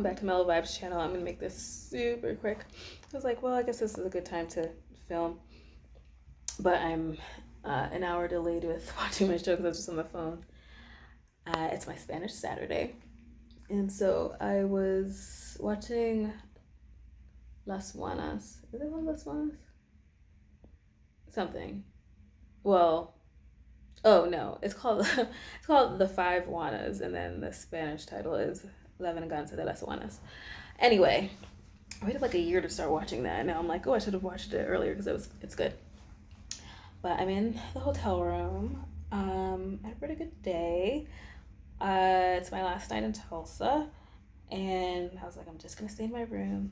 welcome back to Mellow Vybes channel. I'm gonna make this super quick. I was like, well, I guess this is a good time to film, but I'm an hour delayed with watching my show because I was just on the phone. It's my Spanish Saturday, and so I was watching Las Juanas. Is it called Las Juanas? Something. Well, oh no, it's called it's called The Five Juanas, and then the Spanish title is La Venganza de las Juanas. Anyway, I waited like a year to start watching that, and now I'm like, oh, I should have watched it earlier because it's good. But I'm in the hotel room. I had a pretty good day. It's my last night in Tulsa, and I was like, I'm just gonna stay in my room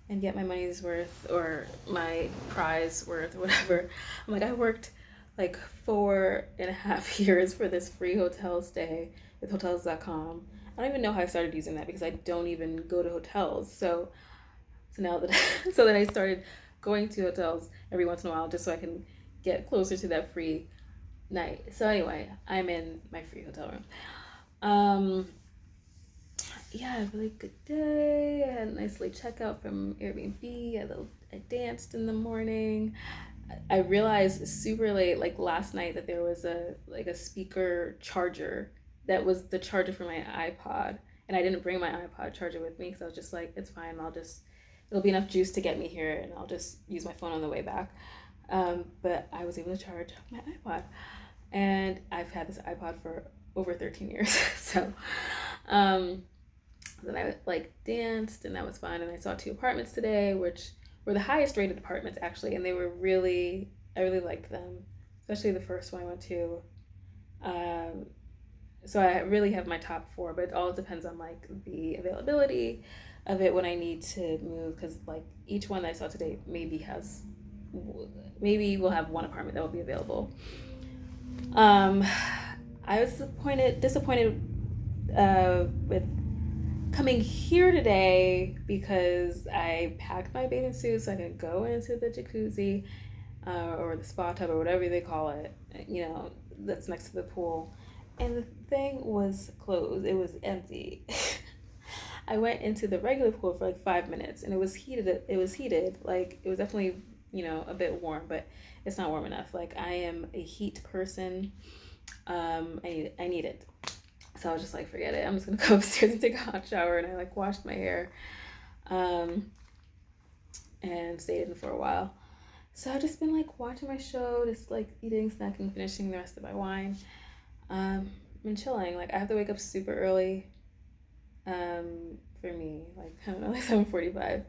and get my money's worth or my prize worth or whatever. I'm like, I worked like 4.5 years for this free hotel stay with hotels.com. I don't even know how I started using that because I don't even go to hotels. So now that so then I started going to hotels every once in a while just so I can get closer to that free night. So anyway, I'm in my free hotel room. Yeah, really good day. I had a nice late checkout from Airbnb. I danced in the morning. I realized super late, like last night, that there was a speaker charger that was the charger for my iPod, and I didn't bring my iPod charger with me because I was just like, it's fine. It'll be enough juice to get me here, and I'll just use my phone on the way back. But I was able to charge my iPod, and I've had this iPod for over 13 years. So, then I like danced, and that was fun. And I saw 2 apartments today, which were the highest rated apartments actually, and I really liked them, especially the first one I went to. So I really have my top 4, but it all depends on like the availability of it when I need to move, because like each one that I saw today maybe we'll have one apartment that will be available. I was disappointed with coming here today because I packed my bathing suit so I could go into the jacuzzi or the spa tub or whatever they call it, that's next to the pool. And the thing was closed. It was empty. I went into the regular pool for like 5 minutes and it was heated. Like it was definitely, a bit warm, but it's not warm enough. Like I am a heat person. I need it. So I was just like, forget it. I'm just gonna go upstairs and take a hot shower. And I like washed my hair, and stayed in for a while. So I've just been like watching my show, just like eating, snacking, finishing the rest of my wine. Been chilling. Like I have to wake up super early. For me, like I don't know, like 7:45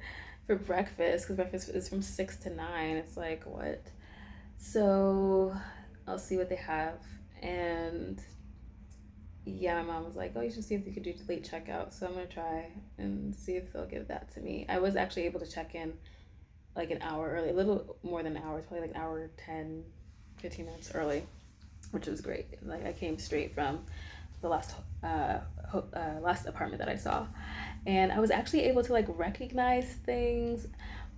for breakfast, because breakfast is from 6 to 9. It's like what? So I'll see what they have. And yeah, my mom was like, oh, you should see if you could do late checkout. So I'm gonna try and see if they'll give that to me. I was actually able to check in like an hour early, a little more than an hour, probably like an hour 10, 15 minutes early, which was great. Like I came straight from the last apartment that I saw, and I was actually able to like recognize things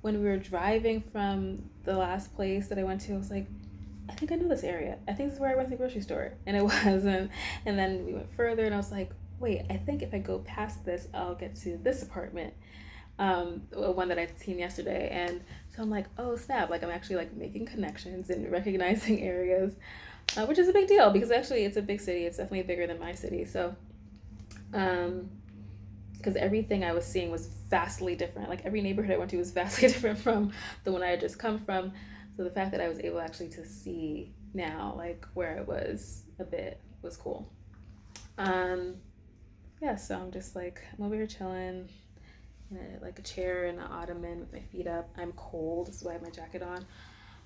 when we were driving from the last place that I went to. I was like, I think I know this area. I think this is where I went to the grocery store. And it wasn't. And then we went further and I was like, wait, I think if I go past this, I'll get to this apartment. One that I'd seen yesterday. And so I'm like, oh snap. Like I'm actually like making connections and recognizing areas, which is a big deal because actually it's a big city. It's definitely bigger than my city. So, because everything I was seeing was vastly different. Like every neighborhood I went to was vastly different from the one I had just come from. So the fact that I was able actually to see now, like where it was a bit, was cool. Yeah, so I'm over here chilling in like a chair and an ottoman with my feet up. I'm cold, so I have my jacket on.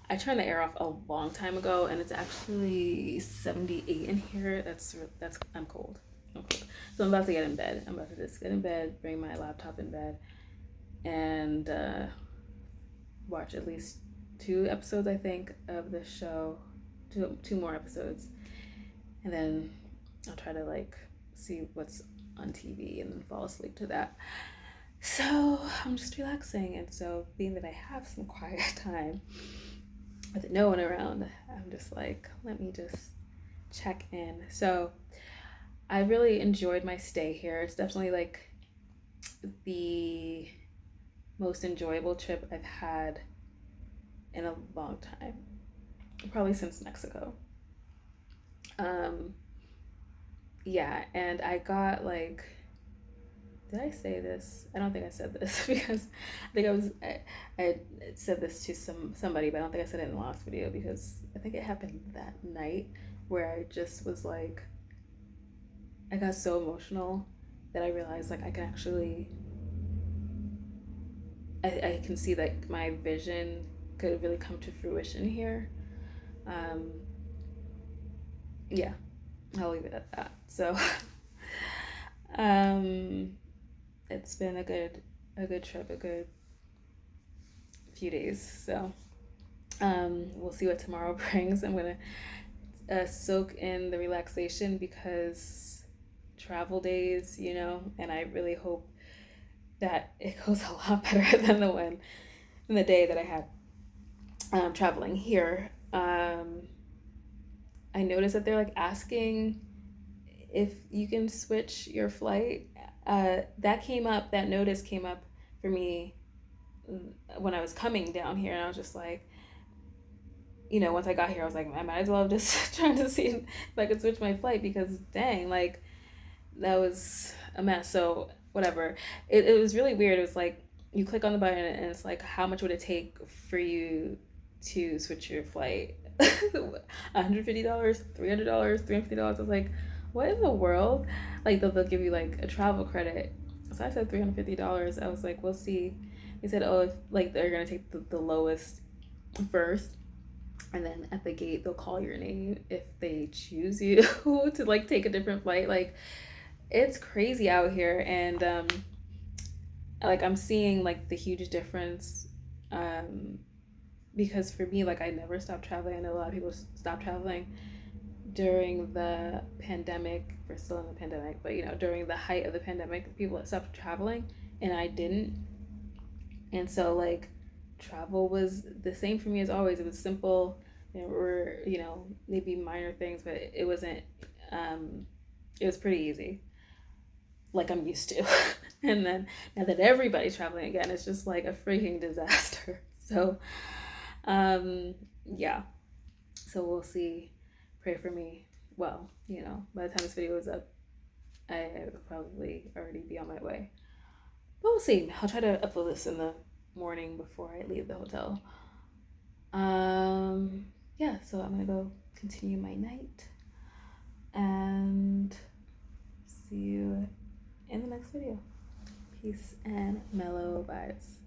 I turned the air off a long time ago, and it's actually 78 in here. I'm cold. So I'm about to get in bed. I'm about to just get in bed, bring my laptop in bed, and watch at least 2 episodes, I think, of the show. Two more episodes, and then I'll try to like see what's on TV and then fall asleep to that. So I'm just relaxing, and so being that I have some quiet time with no one around, I'm just like, let me just check in. So I really enjoyed my stay here. It's definitely like the most enjoyable trip I've had in a long time, probably since Mexico. Yeah, and I got like, did I say this? I don't think I said this because I think I said this to somebody, but I don't think I said it in the last video because I think it happened that night where I just was like, I got so emotional that I realized like I can actually, I can see that my vision could really come to fruition here. Um, yeah, I'll leave it at that. So, um, it's been a good trip, a good few days. So, we'll see what tomorrow brings. I'm gonna soak in the relaxation because travel days, you know, and I really hope that it goes a lot better than the day that I had traveling here. I noticed that they're like asking if you can switch your flight. That notice came up for me when I was coming down here, and I was just like, you know, once I got here, I was like, I might as well just trying to see if I could switch my flight because dang, like that was a mess. So whatever. It was really weird. It was like you click on the button and it's like, how much would it take for you to switch your flight? $150, $300, $350. I was like, what in the world? Like they'll give you like a travel credit. So I said $350. I was like, we'll see. They said, oh, if like they're gonna take the lowest first, and then at the gate they'll call your name if they choose you to like take a different flight. Like it's crazy out here, and like I'm seeing like the huge difference, because for me, like I never stopped traveling. I know a lot of people stopped traveling during the pandemic. We're still in the pandemic, but you know, during the height of the pandemic, people stopped traveling, and I didn't. And so like travel was the same for me as always. It was simple. There were, you know, maybe minor things, but it wasn't. It was pretty easy, like I'm used to. And then now that everybody's traveling again, it's just like a freaking disaster. So, yeah. So we'll see. Pray for me. Well, you know, by the time this video is up, I will probably already be on my way. But we'll see. I'll try to upload this in the morning before I leave the hotel. Yeah, so I'm gonna go continue my night and see you in the next video. Peace and mellow vibes.